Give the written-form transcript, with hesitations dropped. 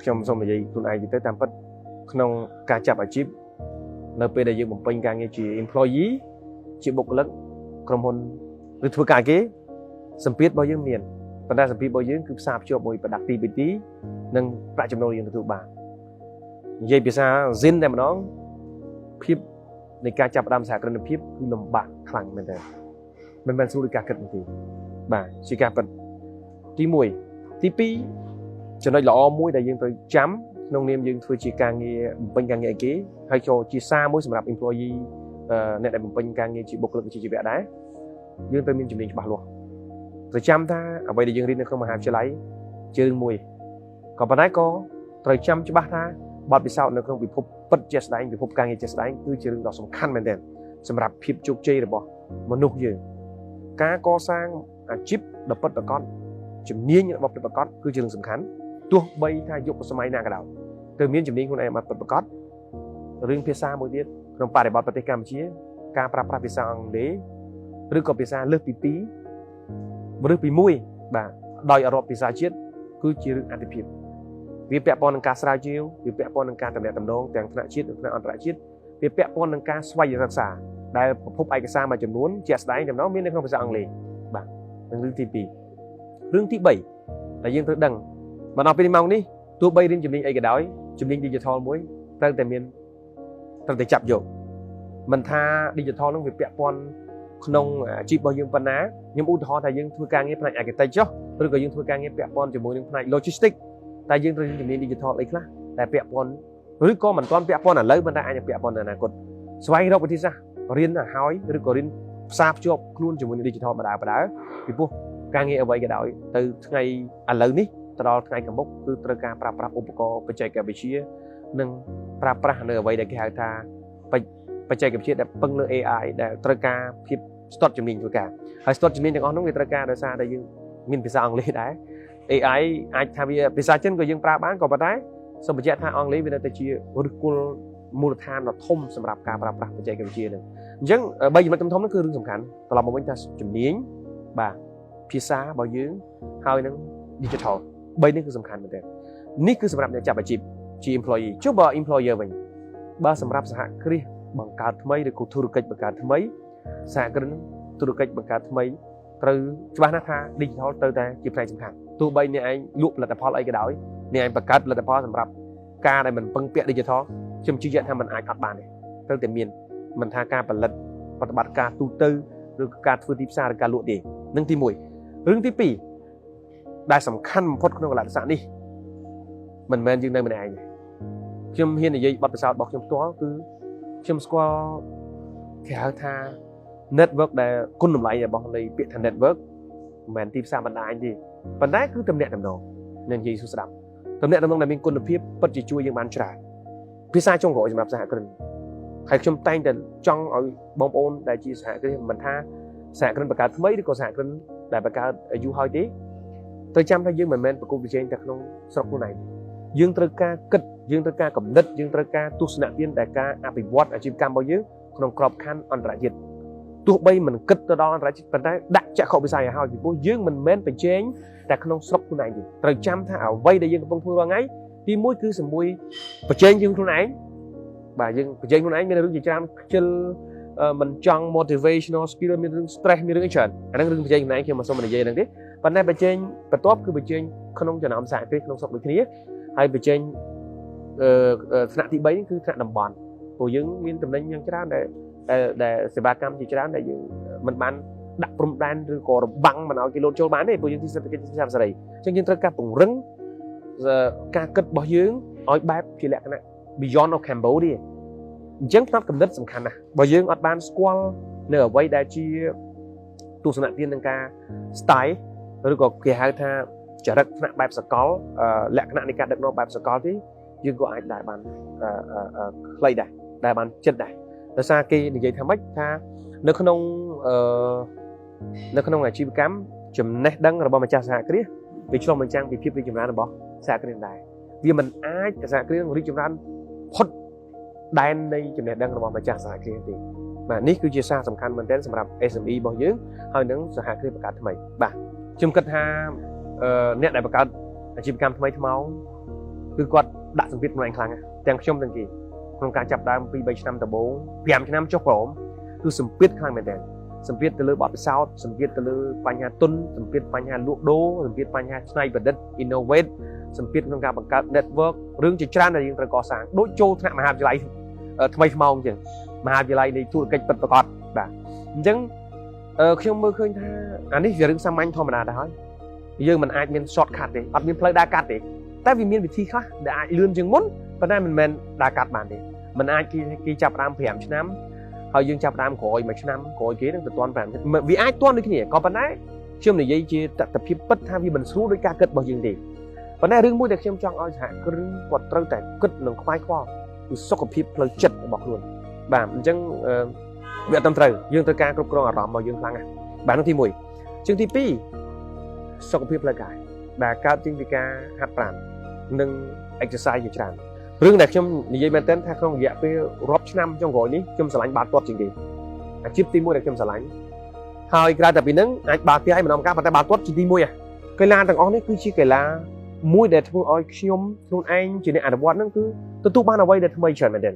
ខ្ញុំសូមនិយាយខ្លួនឯងទៅតាមពិតក្នុងការចាប់អាជីពនៅពេលដែលយើងបំពេញការងារជា employee ជាបុគ្គលិកក្រុមហ៊ុនឬធ្វើការគេសម្ពាធរបស់យើងមានប៉ុន្តែសម្ពាធរបស់យើងគឺផ្សារភ្ជាប់មួយ productivity និងប្រាក់ចំណូលយើងទទួលបាននិយាយភាសា Zin តែម្ដងភាពនៃការចាប់ផ្ដើមសហគ្រិនភាពគឺលំបាកខ្លាំងមែនទែនមិនមែនស្រួលដូចការគិតទេបាទជាការពិតទី1ទី2ចំណុចល្អមួយដែលយើងត្រូវចាំក្នុងនាមយើងធ្វើជាការងារបំពេញការងារឲ្យគេហើយចូលជាសារមួយសម្រាប់ employee អ្នកដែលបំពេញការងារជាបុគ្គលិកវិជ្ជាជីវៈដែរយើងត្រូវមានជំនាញច្បាស់លាស់ត្រូវចាំថាអ្វីដែលយើងរៀននៅក្នុងមហាវិទ្យាល័យជារឿងមួយក៏ប៉ុន្តែក៏ត្រូវចាំច្បាស់ថាបទពិសោធន៍នៅក្នុងពិភពពិតជាក់ស្ដែងពិភពការងារជាក់ស្ដែងគឺជារឿងដ៏សំខាន់មែនទែនសម្រាប់ភាពជោគជ័យរបស់មនុស្សយើងការកសាងអាជីពដ៏ពិតប្រាកដជំនាញរបស់ពិតប្រាកដគឺជារឿងសំខាន់ទោះបីថាយុគសម័យណាក៏ដោយត្រូវមានជំនាញខ្លួនឯងមកពិតប្រាកដរឿងភាសាមួយទៀតក្នុងបរិបទប្រទេសកម្ពុជាការប្រើប្រាស់ភាសាអង់គ្លេសឬក៏ភាសាលើសពី2ឬពី1បាទដោយអរាប់ភាសាជាតិគឺជារឿងអាទិភាពវាពាក់ព័ន្ធនឹងការស្រាវជ្រាវវាពាក់ព័ន្ធនឹងការទំនាក់ទំនងទាំងថ្នាក់ជាតិនិងថ្នាក់អន្តរជាតិវាពាក់ព័ន្ធនឹងការស្វែងរកសារដែលប្រភពឯកសារមួយចំនួនជាក់ស្ដែងចំណងមាននៅក្នុងភាសាអង់គ្លេសបាទនិងរឿងទី2រឿងទី3ដែលយើងត្រូវដឹងមកដល់ពេលម៉ោងនេះទោះបីរៀនជំនាញអីក៏ដោយជំនាញ digital មួយត្រូវតែចាប់យកមិនថា digital នឹងវាពាក់ព័ន្ធក្នុងអាជីពរបស់យើងប៉ុណ្ណាខ្ញុំឧទាហរណ៍ថាយើងធ្វើការងារផ្នែក architect ចុះឬក៏យើងធ្វើការងារពាក់ព័ន្ធជាមួយនឹងផ្នែក logistics តែយើងត្រូវរៀនជំនាញ digital អីខ្លះតែពាក់ព័ន្ធឬក៏មិនទាន់ពាក់ព័ន្ធឥឡូវប៉ុន្តែអាចនឹងពាក់ព័ន្ធនៅអនាគតស្វែងរកវិធីសាស្ត្ររៀនឲ្យហើយឬក៏រៀនផ្សារភ្ជាប់ខ្លួនជាមួយនឹង digital បដាពីព្រោះការងារអ្វីក៏ដោយទៅថ្ងៃឥឡូវនេះទៅដល់ថ្ងៃខាងមុខគឺត្រូវការប្រើប្រាស់ឧបករណ៍បច្ចេកវិទ្យានិងប្រើប្រាស់នៅអ្វីដែលគេហៅថាបច្ចេកវិទ្យាដែលពឹងលើ AI ដែលត្រូវការភាពស្ទាត់ជំនាញធ្វើការហើយស្ទាត់ជំនាញទាំងអស់នោះវាត្រូវការដោយសារតែយើងមានភាសាអង់គ្លេសដែរ AI អាចថាវាភាសាចិនក៏យើងប្រើបានក៏ប៉ុន្តែសូមបញ្ជាក់ថាអង់គ្លេសវានៅតែជាឫសគល់មូលដ្ឋានដ៏ធំសម្រាប់ការប្រើប្រាស់បច្ចេកវិទ្យានឹងអញ្ចឹង3ចំណុចធំៗនោះគឺរឿងសំខាន់ត្រឡប់មកវិញថាជំនាញបាទភាសារបស់យើងហើយនឹង digital 3នេះគឺសំខាន់មែនទេនេះគឺសម្រាប់អ្នកចាប់អាជីពជា employee ចុះបើ employer វិញបើសម្រាប់សហគ្រាសបង្កើតថ្មីឬក៏ធុរកិច្ចបង្កើតថ្មីសហគ្រិនធុរកិច្ចបង្កើតថ្មីត្រូវច្បាស់ណាស់ថា digital ត្រូវតែជាផ្នែកសំខាន់ទោះបីអ្នកឯងលក់ផលិតផលអីក៏ដោយអ្នកឯងបង្កើតផលិតផលសម្រាប់ការដែលមិនពឹងពាក់ digital ខ្ញុំជឿជាក់ថាมันអាចអត់បានទេត្រូវតែមានមិនថាការផលិតប្រតិបត្តិការទូទៅឬការធ្វើទីផ្សារឬការលក់ទេនឹងទី1រឿងទី2ដែលសំខាន់បំផុតក្នុងកលៈទេសៈនេះមិនមែនយើងនៅម្នាក់ឯងទេខ្ញុំហ៊ាននិយាយបទពិសោធន៍របស់ខ្ញុំផ្ទាល់គឺខ្ញុំស្គាល់គេហៅថា network ដែលគុណតម្លៃរបស់នៃពាក្យថា network មិនមែនទីផ្សារបណ្ដាញទេប៉ុន្តែគឺទំនាក់ទំនងនឹងនិយាយសួរស្ដាប់ទំនាក់ទំនងដែលមានគុណភាពពិតជាជួយយើងបានច្រើនភាសាចុងក្រោយសម្រាប់សហគ្រិនហើយខ្ញុំតែងតែចង់ឲ្យបងប្អូនដែលជាសហគ្រិនមិនថាសហគ្រិនបង្កើតថ្មីឬក៏សហគ្រិនដែលបង្កើតយូរហើយទេត្រូវចាំថាយើងមិនមែនប្រកួតប្រជែងតែក្នុងស្រុកខ្លួនឯងយើងត្រូវការគិតយើងត្រូវការកំណត់យើងត្រូវការទស្សនៈទានដែលការអភិវឌ្ឍអាជីវកម្មរបស់យើងក្នុងក្របខ័ណ្ឌអន្តរជាតិទោះបីមិនគិតទៅដល់អន្តរជាតិប៉ុន្តែដាក់ចក្ខុវិស័យឲ្យហើយពីព្រោះយើងមិនមែនប្រជែងតែក្នុងស្រុកខ្លួនឯងទេត្រូវចាំថាអ្វីដែលយើងកំពុងធ្វើរាល់ថ្ងៃទី1គឺជាមួយប្រជែងយើងខ្លួនឯងបាទយើងប្រជែងខ្លួនឯងមានរឿងជាច្រើនខ្ជិលមិនចង់ motivational skill មានរឿង stress មានរឿងអីច្រើនអាហ្នឹងរឿងប្រជែងខ្លួនឯងខ្ញុំមិនសូមនិយាយហ្នឹងទេប៉ុន្តែប្រជែងបន្ទាប់គឺប្រជែងក្នុងចំណោមសហគ្រាសក្នុងស្រុកដូចគ្នាហើយប្រជែងថ្នាក់ទី3នេះគឺថ្នាក់តំបន់ព្រោះយើងមានតំណែងយ៉ាងច្រើនដែលសេវាកម្មជាច្រើនដែលយើងមិនបានដាក់ព្រំដែនឬក៏របាំងមិនឲ្យគេលោតចូលបានទេព្រោះយើងទីសេដ្ឋកិច្ចទីផ្សារសេរីអញ្ចឹងយើងត្រូវការពង្រឹងការគិតរបស់យើងឲ្យបែបជាលក្ខណៈ beyond of Cambodia អញ្ចឹងផ្នត់កំណត់សំខាន់ណាស់បើយើងអត់បានស្គាល់នៅអ្វីដែលជាទស្សនៈទាននឹងការ style ឬក៏គេហៅថាចរិតថ្នាក់បែបសកលលក្ខណៈនៃការដឹកនាំបែបសកលទេយើងក៏អាចដែរបានខ្លីដែរដែលបានចិត្តដែរដោយសារគេនិយាយថាម៉េចថានៅក្នុងអាជីវកម្មចំណេះដឹងរបស់ម្ចាស់សហគ្រាសវាឆ្លុះបញ្ចាំងពីភាពរីកចម្រើនរបស់សហគ្រាសដែរវាមិនអាចសហគ្រាសរីកចម្រើនផុតដែននៃចំណេះដឹងរបស់ម្ចាស់សហគ្រាសទេបាទនេះគឺជាសារសំខាន់មែនទែនសម្រាប់ SME របស់យើងហើយនឹងសហគ្រាសបង្កើតថ្មីបាទខ្ញុំគិតថាអ្នកដែលបង្កើតអាជីវកម្មថ្មីថ្មោង គឺគាត់ដាក់សម្ពាធខ្លួនឯងខ្លាំងទាំងខ្ញុំទាំងគេក្នុងការចាប់ដើមពី3ឆ្នាំដំបូង5ឆ្នាំចុះក្រោមគឺសម្ពាធខ្លាំងមែនទែនសម្ពាធទៅលើបទពិសោធន៍សម្ពាធទៅលើបញ្ហាទុនសម្ពាធបញ្ហាលក់ដូរសម្ពាធបញ្ហាច្នៃប្រឌិត innovate សម្ពាធក្នុងការបង្កើត network រឿងជាច្រើនដែលយើងត្រូវកសាងដូចចូលថ្នាក់មហាវិទ្យាល័យថ្មីថ្មោងអញ្ចឹងមហាវិទ្យាល័យនៃធុរកិច្ចពិតប្រាកដបាទអញ្ចឹងខ្ញុំមើលឃើញថាអានេះជារឿងសាមញ្ញធម្មតាដែរហើយយើងមិនអាចមាន short cut ទេអត់មានផ្លូវដើរកាត់ទេតែវាមានវិធីខ្លះដែលអាចលឿនជាងមុនប៉ុន្តែមិនមែនដើរកាត់បានទេមិនអាចគេចាប់ដើម5ឆ្នាំហើយយើងចាប់ដើមក្រោយ1ឆ្នាំក្រោយគេនឹងទៅទាន់5ឆ្នាំវាអាចទាន់ដូចគ្នាក៏ប៉ុន្តែខ្ញុំនិយាយជាតថភាពពិតថាវាមិនស្រួលដោយការគិតរបស់យើងទេប៉ុន្តែរឿងមួយដែលខ្ញុំចង់ឲ្យសហគ្រិនគាត់ត្រូវតែគិតនឹងខ្វាយខ្វល់គឺសុខភាពផ្លូវចិត្តរបស់ខ្លួនបាទអញ្ចឹងវាអត់ត្រឹមត្រូវយើងត្រូវការគ្រប់គ្រងអារម្មណ៍របស់យើងខ្លាំងណាស់បាទនោះទី1ជាងទី2សុខភាពផ្លូវកាយដែលកើតចេញពីការហាត់ប្រាណនិង exercise ជាច្រើនរឿងដែលខ្ញុំនិយាយមែនទែនថាក្នុងរយៈពេលរាប់ឆ្នាំចុងក្រោយនេះខ្ញុំស្រឡាញ់បាល់ទាត់ជាងគេអាជីពទី1ដែលខ្ញុំស្រឡាញ់ហើយក្រៅតែពីហ្នឹងអាចបាល់ទះឯម្ដងម្កាលប៉ុន្តែបាល់ទាត់ជាទី1កីឡាទាំងអស់នេះគឺជាកីឡាមួយដែលធ្វើឲ្យខ្ញុំខ្លួនឯងជាអ្នកអនុវត្តហ្នឹងគឺទទួលបានអ្វីដែលថ្មីច្រើនមែនទែន